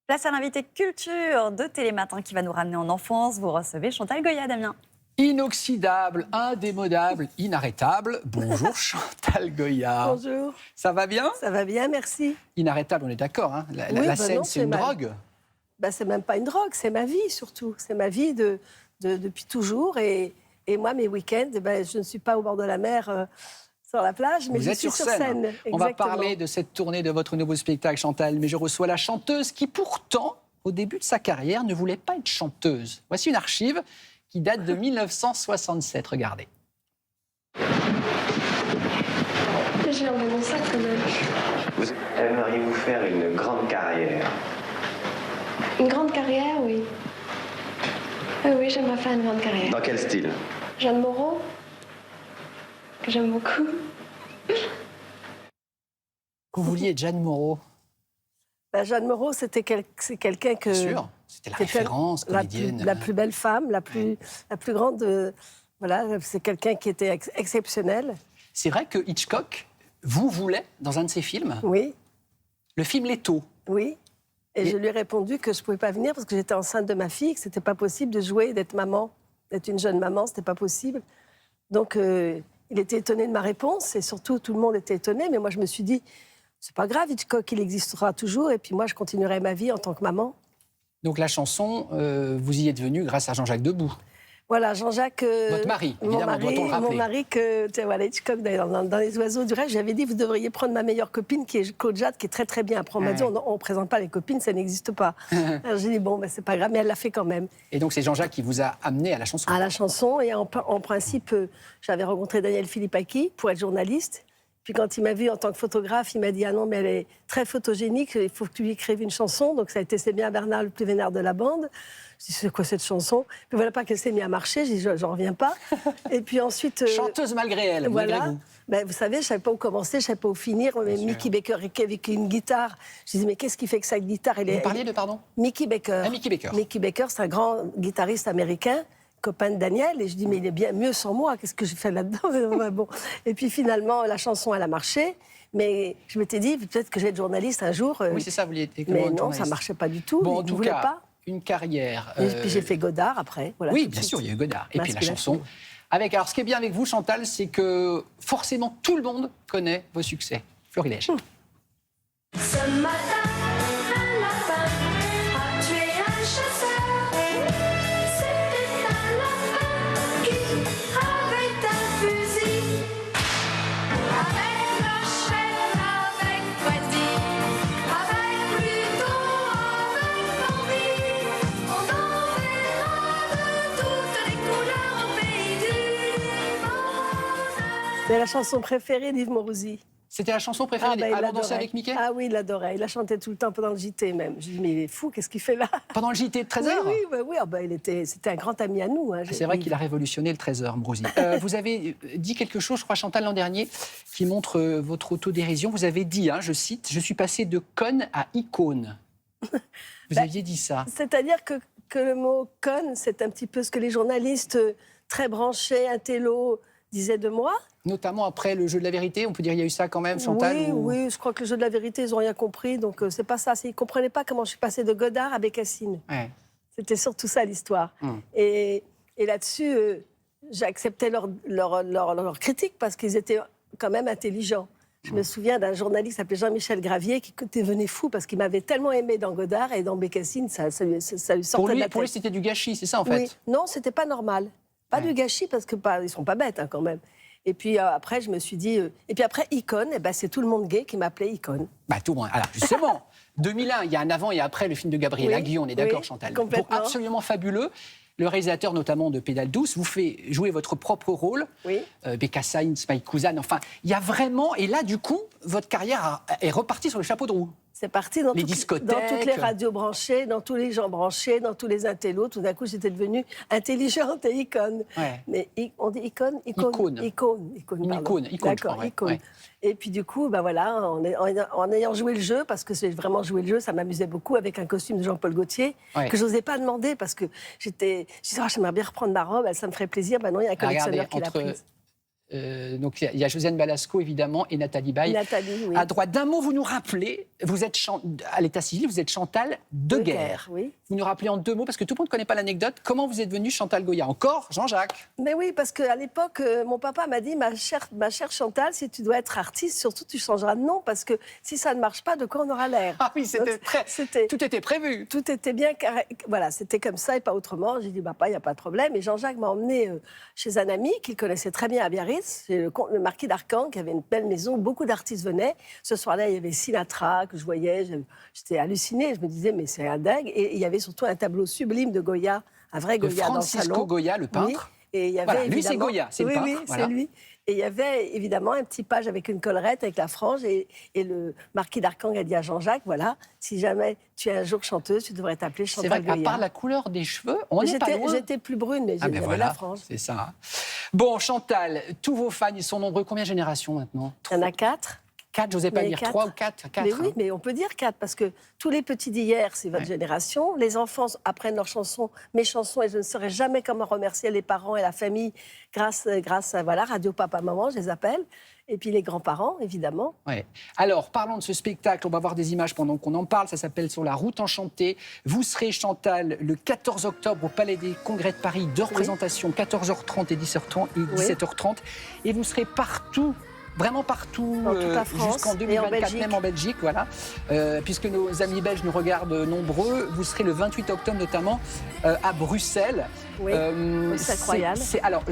Place à l'invité culture de Télématin qui va nous ramener en enfance. Vous recevez Chantal Goya, Damien. Inoxydable, indémodable, inarrêtable. Bonjour Chantal Goya. Bonjour. Ça va bien? Ça va bien, merci. Inarrêtable, on est d'accord. Hein, la scène, non, c'est une drogue? C'est même pas une drogue, c'est ma vie surtout. C'est ma vie depuis toujours. Et moi, mes week-ends, je ne suis pas au bord de la mer sur la plage, mais Vous je êtes suis sur sur scène. scène. On va parler de cette tournée de votre nouveau spectacle, Chantal. Mais je reçois la chanteuse qui, pourtant, au début de sa carrière, ne voulait pas être chanteuse. Voici une archive qui date de 1967. Regardez. J'ai emmené mon sac quand même. Vous aimeriez vous faire une grande carrière? Une grande carrière, oui. Oui, j'aimerais faire une grande carrière. Dans quel style? Jeanne Moreau, que j'aime beaucoup. Vous vouliez être Jeanne Moreau? Jeanne Moreau, c'est quelqu'un que... Bien sûr, c'était la référence comédienne. La plus belle femme, la plus grande... voilà, c'est quelqu'un qui était exceptionnel. C'est vrai que Hitchcock vous voulait dans un de ses films? Oui. Le film Leto. Oui. Et je lui ai répondu que je ne pouvais pas venir parce que j'étais enceinte de ma fille, que ce n'était pas possible de jouer, d'être maman, d'être une jeune maman, ce n'était pas possible. Donc, il était étonné de ma réponse et surtout, tout le monde était étonné. Mais moi, je me suis dit, c'est pas grave, Hitchcock, il existera toujours. Et puis moi, je continuerai ma vie en tant que maman. Donc la chanson, vous y êtes venu grâce à Jean-Jacques Debout. Voilà, Jean-Jacques... Votre mari, évidemment, doit-on le rappeler. Mon mari, voilà, Hitchcock, d'ailleurs, dans Les Oiseaux du Rêve, j'avais dit, vous devriez prendre ma meilleure copine, qui est Claude Jade, qui est très, très bien. Après, on m'a dit, on ne présente pas les copines, ça n'existe pas. Alors j'ai dit, bon, c'est pas grave, mais elle l'a fait quand même. Et donc, c'est Jean-Jacques qui vous a amené à la chanson. À la chanson, et en principe, j'avais rencontré Daniel Philippaki pour être journaliste. Puis quand il m'a vu en tant que photographe, il m'a dit « Ah non, mais elle est très photogénique, il faut que tu lui écrives une chanson. » Donc ça a été C'est bien Bernard, le plus vénère de la bande. Je dis « C'est quoi cette chanson ?» Puis voilà pas qu'elle s'est mise à marcher, je dis « J'en reviens pas. » Et puis ensuite... Chanteuse malgré elle, voilà. malgré vous. Vous savez, je ne savais pas où commencer, je ne savais pas où finir. Mais Mickey Baker avec une guitare. Je disais « Mais qu'est-ce qui fait que sa guitare... » Vous parliez de, pardon? Mickey Baker. Ah, Mickey Baker. Mickey Baker, c'est un grand guitariste américain, copain de Daniel, et je dis mais il est bien mieux sans moi, qu'est-ce que j'ai fait là-dedans? Bon. Et puis finalement la chanson elle a marché, mais je m'étais dit peut-être que je vais être journaliste un jour. Oui, c'est ça, vous vouliez être mais non, ça marchait pas du tout. Bon, en il tout voulait cas, pas. une carrière. Et puis j'ai fait Godard après. Voilà, oui, bien sûr, il y a eu Godard. Et puis la chanson. Alors, ce qui est bien avec vous, Chantal, c'est que forcément tout le monde connaît vos succès. Florilège. Ce matin, un lapin a tué un chasseur. C'était un lapin qui avait un fusil. Avec Rachel, avec Freddy, avec Pluto, avec Bambi, on en verra de toutes les couleurs au pays du monde. C'est la chanson préférée d'Yves Morosi. C'était la chanson préférée il Allons danser l'adorait. avec Mickey? Ah oui, il l'adorait. Il la chantait tout le temps pendant le JT même. Je dis mais il est fou, qu'est-ce qu'il fait là? Pendant le JT de 13h? Oui, c'était un grand ami à nous. Hein. C'est vrai qu'il a révolutionné le 13h, Morosi. Vous avez dit quelque chose, je crois, Chantal, l'an dernier, qui montre votre autodérision. Vous avez dit, je cite, « Je suis passé de conne à icône ». Vous aviez dit ça. C'est-à-dire que le mot « conne », c'est un petit peu ce que les journalistes très branchés, intello, disaient de moi. Notamment après le jeu de la vérité, on peut dire qu'il y a eu ça quand même, Chantal? Oui, je crois que le jeu de la vérité, ils n'ont rien compris, donc c'est pas ça. Ils ne comprenaient pas comment je suis passée de Godard à Bécassine. Ouais. C'était surtout ça l'histoire. Et là-dessus, j'acceptais leur critique parce qu'ils étaient quand même intelligents. Je me souviens d'un journaliste qui s'appelait Jean-Michel Gravier qui devenait fou parce qu'il m'avait tellement aimé dans Godard et dans Bécassine, ça lui sortait de la tête. Pour lui, c'était du gâchis, c'est ça en fait? Oui, non, c'était pas normal. Pas du gâchis parce que ils sont pas bêtes quand même. Et puis après, je me suis dit... Et puis après, Icône, c'est tout le monde gay qui m'appelait Icône. Tout le monde. Alors justement, 2001, il y a un avant et après le film de Gabriel Aguillon, on est d'accord, Chantal? Complètement. Pour absolument fabuleux. Le réalisateur notamment de Pédale douce vous fait jouer votre propre rôle. Oui. Bécassine, Spike Kuzan, enfin, il y a vraiment... Et là, du coup, votre carrière est repartie sur le chapeau de roue. C'est parti dans, les dans toutes les radios branchées, dans tous les gens branchés, dans tous les intellos. Tout d'un coup, j'étais devenue intelligente et icône. Ouais. Mais on dit icône? Icône. Icône. D'accord, icône. Ouais. Et puis du coup, voilà, en ayant joué le jeu, parce que j'ai vraiment joué le jeu, ça m'amusait beaucoup avec un costume de Jean-Paul Gaultier, que je n'osais pas demander parce que je disais, j'aimerais bien reprendre ma robe, ça me ferait plaisir. Non, il y a un collectionneur qui l'a prise. Donc il y a Josiane Balasco, évidemment, et Nathalie Baye. Nathalie, oui. À droite, d'un mot, vous nous rappelez, vous êtes à l'état civil, vous êtes Chantal Deguerre. Oui. Vous nous rappelez en 2 mots, parce que tout le monde ne connaît pas l'anecdote, comment vous êtes venue Chantal Goya? Encore Jean-Jacques? Mais oui, parce qu'à l'époque, mon papa m'a dit, ma chère Chantal, si tu dois être artiste, surtout tu changeras de nom, parce que si ça ne marche pas, de quoi on aura l'air? Ah oui, tout était prévu. Tout était bien carré. Voilà, c'était comme ça et pas autrement. J'ai dit, papa, il n'y a pas de problème. Et Jean-Jacques m'a emmené chez un ami qu'il connaissait très bien à Biarritz. C'est le marquis d'Arcan, qui avait une belle maison, beaucoup d'artistes venaient. Ce soir-là, il y avait Sinatra, que je voyais. J'étais hallucinée. Je me disais, mais c'est un dingue. Et il y avait surtout un tableau sublime de Goya, un vrai De Goya dans le salon. Francisco Goya, le peintre. Oui. Et il y avait Voilà, lui, c'est évidemment... Goya, c'est le oui, peintre. Oui, voilà. c'est lui. Et il y avait évidemment un petit page avec une collerette, avec la frange. Et le marquis d'Arcan a dit à Jean-Jacques, voilà, si jamais tu es un jour chanteuse, tu devrais t'appeler C'est Chantal vrai qu'à Goya. part la couleur des cheveux, on n'est pas loin. J'étais plus brune, mais j'avais la frange. C'est ça. Hein. Bon, Chantal, tous vos fans, ils sont nombreux. Combien de générations maintenant? Il y en a 4. 4, j'osais pas Mais dire 4. 3 ou 4. Mais oui, mais on peut dire 4, parce que tous les petits d'hier, c'est votre génération. Les enfants apprennent leurs chansons, mes chansons, et je ne saurais jamais comment remercier les parents et la famille grâce à voilà, Radio Papa Maman, je les appelle. Et puis les grands-parents, évidemment. Ouais. Alors, parlons de ce spectacle. On va voir des images pendant qu'on en parle. Ça s'appelle Sur la route enchantée. Vous serez, Chantal, le 14 octobre au Palais des Congrès de Paris. 2 représentations, 14h30 et 17h30. Et vous serez partout. Vraiment partout, Dans toute la France, jusqu'en 2024, même en Belgique, voilà. Puisque nos amis belges nous regardent nombreux, vous serez le 28 octobre notamment à Bruxelles. Oui, c'est incroyable. Alors,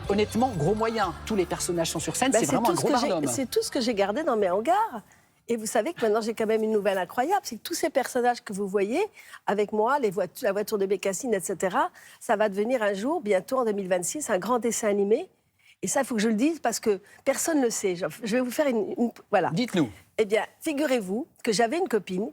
honnêtement, gros moyen. Tous les personnages sont sur scène, c'est vraiment un gros barnum. C'est tout ce que j'ai gardé dans mes hangars. Et vous savez que maintenant, j'ai quand même une nouvelle incroyable, c'est que tous ces personnages que vous voyez, avec moi, la voiture de Bécassine, etc., ça va devenir un jour, bientôt en 2026, un grand dessin animé. Et ça, il faut que je le dise parce que personne ne le sait. Je vais vous faire voilà. Dites-nous. Eh bien, figurez-vous que j'ai une copine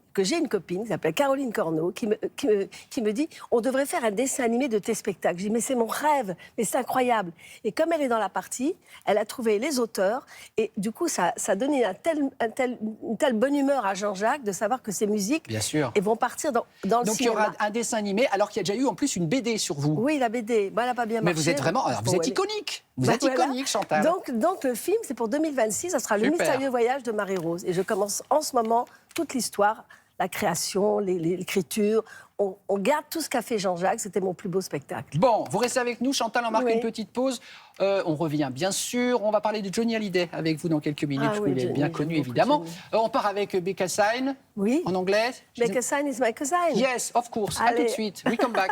qui s'appelle Caroline Corneau, qui me dit « On devrait faire un dessin animé de tes spectacles ». Je dis « Mais c'est mon rêve, mais c'est incroyable ». Et comme elle est dans la partie, elle a trouvé les auteurs. Et du coup, ça donnait une telle bonne humeur à Jean-Jacques de savoir que ces musiques Bien sûr. et vont partir dans le cinéma. Donc, il y aura un dessin animé, alors qu'il y a déjà eu en plus une BD sur vous. Oui, la BD. Bon, elle n'a pas bien Mais marché. vous êtes vraiment... Alors, vous êtes iconique. Vous êtes iconique, Chantal. Donc, le film, c'est pour 2026. Ça sera Le mystérieux voyage de Marie-Rose. Et je commence en ce moment toute l'histoire, la création, l'écriture. On garde tout ce qu'a fait Jean-Jacques. C'était mon plus beau spectacle. Bon, vous restez avec nous. Chantal, on marque Oui. une petite pause. On revient, bien sûr. On va parler de Johnny Hallyday avec vous dans quelques minutes. Ah Vous oui, l'avez bien Johnny, connu, j'aime beaucoup évidemment. Johnny. On part avec Becca Sign. Oui. En anglais. My cousin is my cousin. Yes, of course. À tout Allez. de suite. We come back.